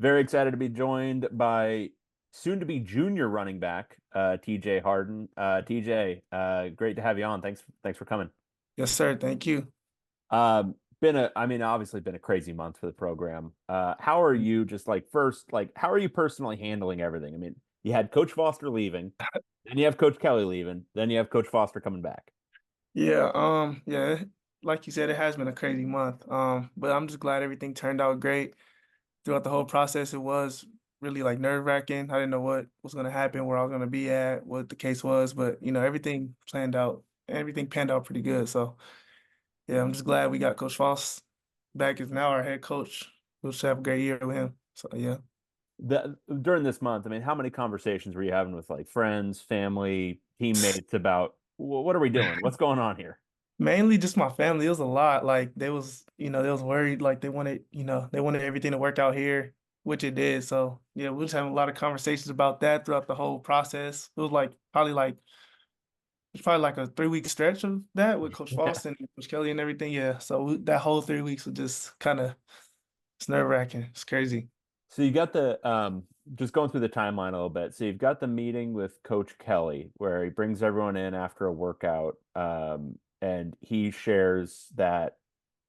Very excited to be joined by soon to be junior running back, TJ Harden. TJ, great to have you on. Thanks for coming. Yes, sir. Thank you. Obviously been a crazy month for the program. How are you just like first, like, how are you personally handling everything? I mean, you had Coach Foster leaving, then you have Coach Kelly leaving, then you have Coach Foster coming back. Yeah, like you said, it has been a crazy month. But I'm just glad everything turned out great. Throughout the whole process, it was really like nerve-wracking. I didn't know what was gonna happen, where I was gonna be at, what the case was, but everything panned out pretty good. So yeah, I'm just glad we got Coach Foss back as now our head coach. We'll just have a great year with him. So yeah. During this month, I mean, how many conversations were you having with like friends, family, teammates about what are we doing? What's going on here? Mainly just my family. It was a lot. Like they was worried. Like they wanted everything to work out here, which it did. So yeah, we was having a lot of conversations about that throughout the whole process. It was probably like a 3 week stretch of that with Coach Yeah. Fawson and Coach Kelly and everything. Yeah. So that whole 3 weeks was just kind of it's nerve wracking. It's crazy. So you got the just going through the timeline a little bit. So you've got the meeting with Coach Kelly where he brings everyone in after a workout, and he shares that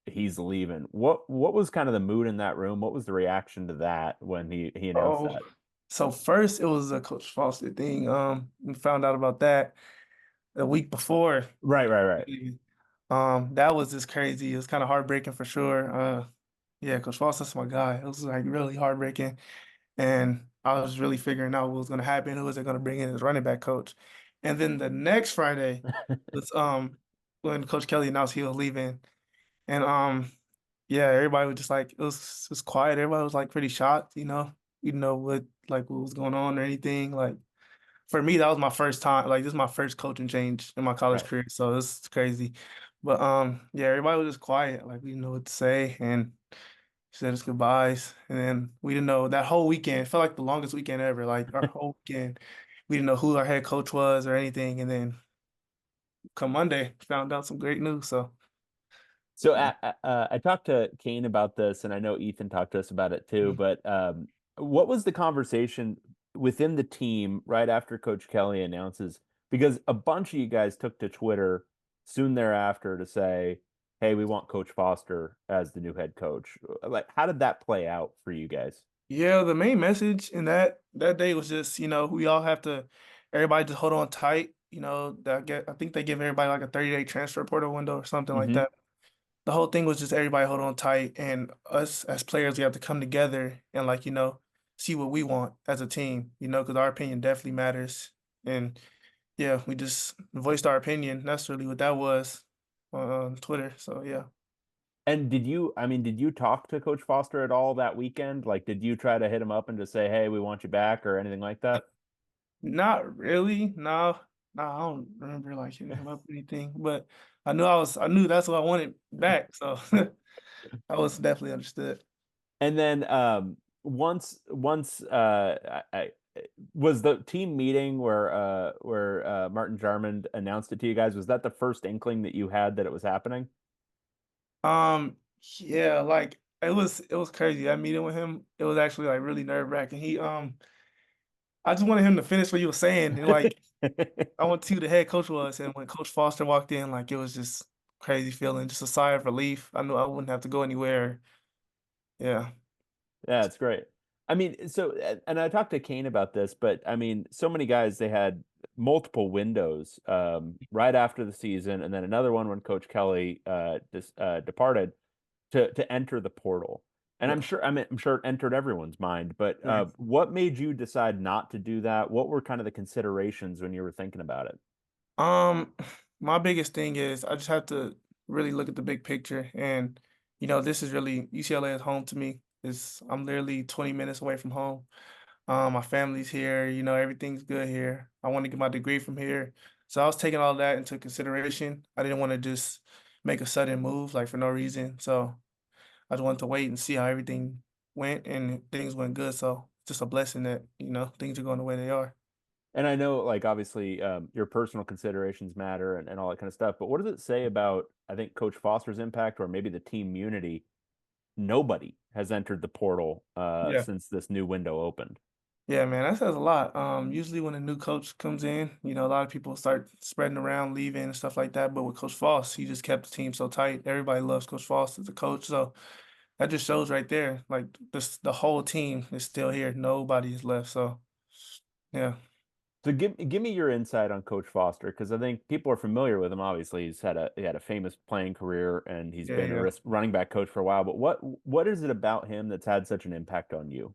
he's leaving. What was kind of the mood in that room? What was the reaction to that when he announced Oh, that? so first it was a Coach Foster thing. We found out about that a week before. Right, right, right. That was just crazy. It was kind of heartbreaking for sure. Yeah, Coach Foss, that's my guy. It was like really heartbreaking. And I was really figuring out what was gonna happen, who was they gonna bring in as running back coach. And then the next Friday was when Coach Kelly announced he was leaving. And yeah, everybody was just like it was quiet. Everybody was like pretty shocked, you know what was going on or anything. Like for me, that was my first time. Like this is my first coaching change in my college Right. career, so it's crazy. But yeah, everybody was just quiet. Like we didn't know what to say, and said his goodbyes. And then we didn't know that whole weekend. It felt like the longest weekend ever. Like our whole weekend, we didn't know who our head coach was or anything. And then come Monday, found out some great news. So So I talked to Kane about this, and I know Ethan talked to us about it too. mm. But what was the conversation within the team right after Coach Kelly announces? Because a bunch of you guys took to Twitter soon thereafter to say, "Hey, we want Coach Foster as the new head coach." Like, how did that play out for you guys? Yeah, the main message in that day was just, we all have to everybody just hold on tight. I think they give everybody like a 30-day transfer portal window or something like Hmm. that. The whole thing was just everybody hold on tight, and us as players, we have to come together and see what we want as a team, because our opinion definitely matters. And yeah, we just voiced our opinion. That's really what that was on Twitter. So yeah. And did you talk to Coach Foster at all that weekend? Like, did you try to hit him up and just say, "Hey, we want you back" or anything like that? Not really. No, no, I don't remember like hitting him up or anything. But I knew that's what I wanted back. So I was definitely understood. And then once was the team meeting where Martin Jarmond announced it to you guys, was that the first inkling that you had that it was happening? Um, yeah, like it was crazy. That meeting with him, it was actually like really nerve-wracking. I just wanted him to finish what he was saying. And like I want to see who the head coach was. And when Coach Foster walked in, like it was just crazy feeling, just a sigh of relief. I knew I wouldn't have to go anywhere. Yeah. Yeah, it's great. I mean, so and I talked to Kane about this, but I mean, so many guys they had multiple windows right after the season, and then another one when Coach Kelly departed to enter the portal. And Yeah. I'm sure it entered everyone's mind, but Right. what made you decide not to do that? What were kind of the considerations when you were thinking about it? Um, my biggest thing is I just have to really look at the big picture. And, this is really UCLA is home to me. I'm literally 20 minutes away from home. My family's here, everything's good here. I want to get my degree from here. So I was taking all that into consideration. I didn't want to just make a sudden move like for no reason. So I just wanted to wait and see how everything went and things went good. So it's just a blessing that, things are going the way they are. And I know, like, obviously, your personal considerations matter and all that kind of stuff, but what does it say about, I think, Coach Foster's impact or maybe the team unity nobody has entered the portal Yeah. since this new window opened. Yeah, man, that says a lot. Usually when a new coach comes in, a lot of people start spreading around, leaving and stuff like that. But with Coach Foss, he just kept the team so tight. Everybody loves Coach Foss as a coach. So that just shows right there, like the whole team is still here. Nobody is left. So yeah, So give me your insight on Coach Foster because I think people are familiar with him. Obviously, he had a famous playing career and he's yeah, been a yeah. running back coach for a while. But what is it about him that's had such an impact on you?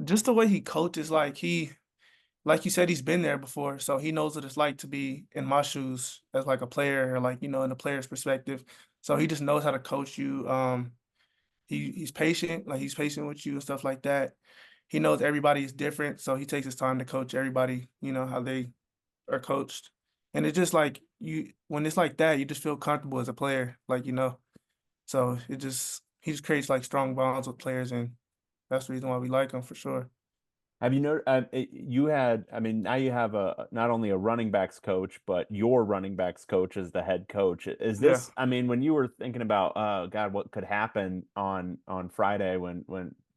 Just the way he coaches, like you said, he's been there before, so he knows what it's like to be in my shoes as like a player, or like, in a player's perspective. So he just knows how to coach you. He's patient, like he's patient with you and stuff like that. He knows everybody is different, so he takes his time to coach everybody, how they are coached. And it's just like when it's like that, you just feel comfortable as a player, So he just creates like strong bonds with players, and that's the reason why we like him for sure. Have you know you had I mean now you have a not only a running backs coach but your running backs coach as the head coach. Is Yeah. this I mean when you were thinking about God what could happen on Friday when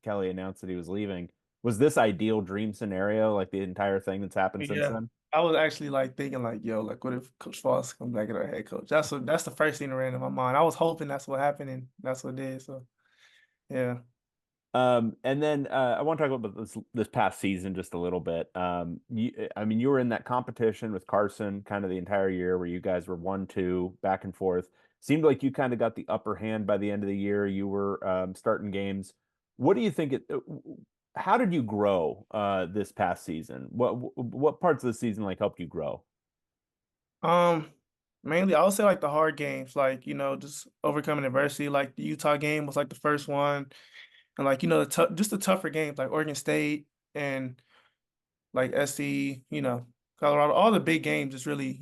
Kelly announced that he was leaving, was this ideal dream scenario like the entire thing that's happened since Yeah. then? I was actually like thinking like, yo, like what if Coach Foss comes back as our head coach? That's the first thing that ran in my mind. I was hoping that's what happened and that's what did. So yeah. And then I want to talk about this past season just a little bit. I mean, you were in that competition with Carson kind of the entire year where you guys were 1-2 back and forth. Seemed like you kind of got the upper hand by the end of the year. You were starting games. What do you think how did you grow this past season? What parts of the season like helped you grow? Um Mainly I would say like the hard games, like, just overcoming adversity. Like the Utah game was like the first one. And like, just the tougher games like Oregon State and like SC, Colorado, all the big games just really,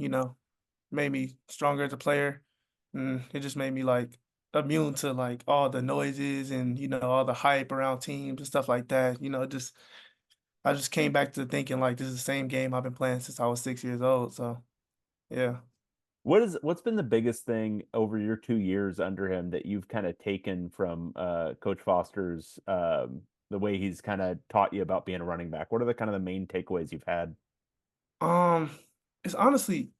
made me stronger as a player. And it just made me like immune to like all the noises and all the hype around teams and stuff like that. Just I just came back to thinking like this is the same game I've been playing since I was 6 years old. So yeah. What's been the biggest thing over your 2 years under him that you've kind of taken from Coach Foster's the way he's kind of taught you about being a running back? What are the kind of the main takeaways you've had? Um, it's honestly,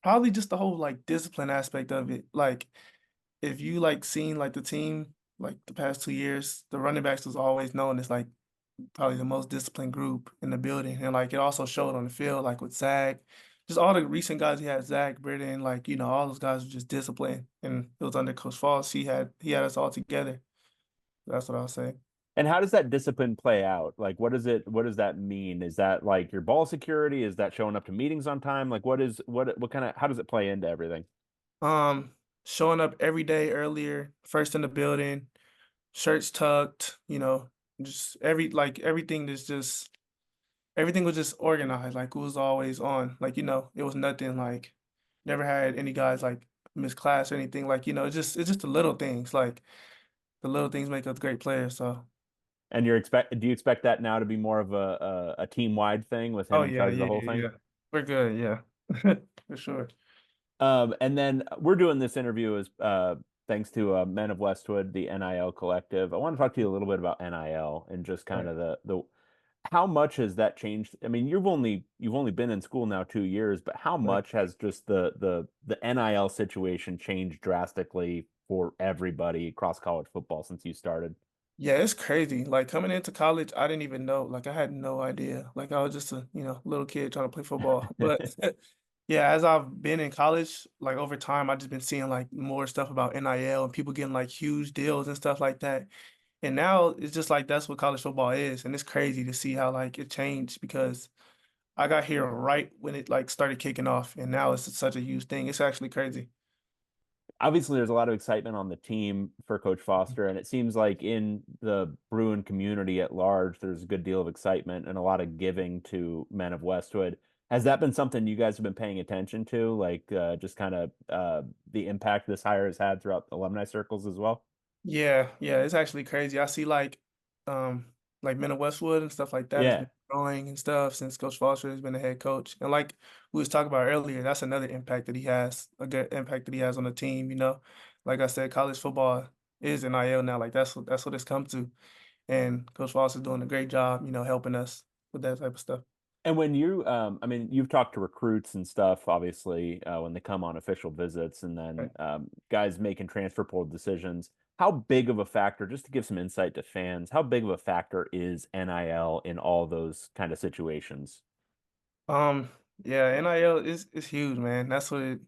probably just the whole like discipline aspect of it. Like if you like seen like the team like the past 2 years, the running backs was always known as like probably the most disciplined group in the building. And like it also showed on the field, like with Zach, just all the recent guys he had, Zach, Britton, like, all those guys were just disciplined. And it was under Coach Foss. He had us all together. That's what I'll say. And how does that discipline play out? Like what does that mean? Is that like your ball security? Is that showing up to meetings on time? Like what kind of how does it play into everything? Um, Showing up every day earlier, first in the building, shirts tucked, just everything was just organized. Like it was always on. Like, it was nothing like never had any guys like miss class or anything. Like, it's just the little things. Like the little things make us great players. So And do you expect that now to be more of a team wide thing with him oh in yeah, charge of the yeah, whole yeah, thing? yeah. We're good, yeah. For sure. And then we're doing this interview as thanks to Men of Westwood, the NIL collective. I want to talk to you a little bit about NIL and just kind Right. of the how much has that changed? I mean, you've only been in school now 2 years, but how Right. much has just the NIL situation changed drastically for everybody across college football since you started? Yeah, it's crazy. Like coming into college, I didn't even know. Like I had no idea. Like I was just a, little kid trying to play football. But yeah, as I've been in college, like over time, I've just been seeing like more stuff about NIL and people getting like huge deals and stuff like that. And now it's just like that's what college football is. And it's crazy to see how like it changed because I got here right when it like started kicking off, and now it's such a huge thing. It's actually crazy. Obviously there's a lot of excitement on the team for Coach Foster, and it seems like in the Bruin community at large, there's a good deal of excitement and a lot of giving to Men of Westwood. Has that been something you guys have been paying attention to, like just kind of the impact this hire has had throughout alumni circles as well? Yeah, yeah, it's actually crazy. I see like Men of Westwood and stuff like that has Yeah. been growing and stuff since Coach Foster has been the head coach. And like we was talking about earlier, that's another impact that he has, a good impact that he has on the team, like I said, college football is NIL now. Like that's what it's come to. And Coach Foster's doing a great job, helping us with that type of stuff. And when you, I mean, you've talked to recruits and stuff, obviously, when they come on official visits, and then Right. guys making transfer portal decisions. How big of a factor, just to give some insight to fans, how big of a factor is NIL in all those kind of situations? Um, yeah, NIL is huge, man. That's what it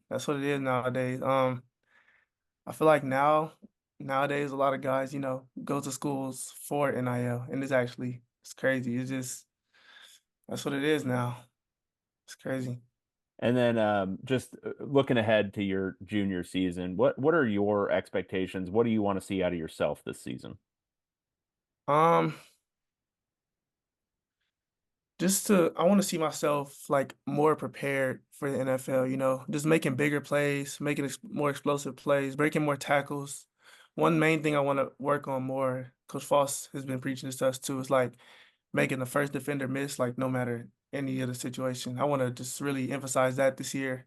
is nowadays. I feel like nowadays a lot of guys, go to schools for NIL, and it's crazy. It's just that's what it is now. It's crazy. And then just looking ahead to your junior season, what are your expectations? What do you want to see out of yourself this season? Um, I want to see myself like more prepared for the NFL, just making bigger plays, making more explosive plays, breaking more tackles. One main thing I want to work on more, Coach Foss has been preaching this to us too, is like making the first defender miss, like no matter any of the situation. I want to just really emphasize that this year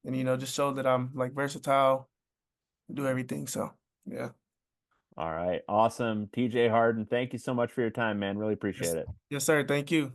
and, just show that I'm like versatile, do everything. So, yeah. All right, awesome. TJ Harden, thank you so much for your time, man. Really appreciate Yes, it. yes, sir. Thank you.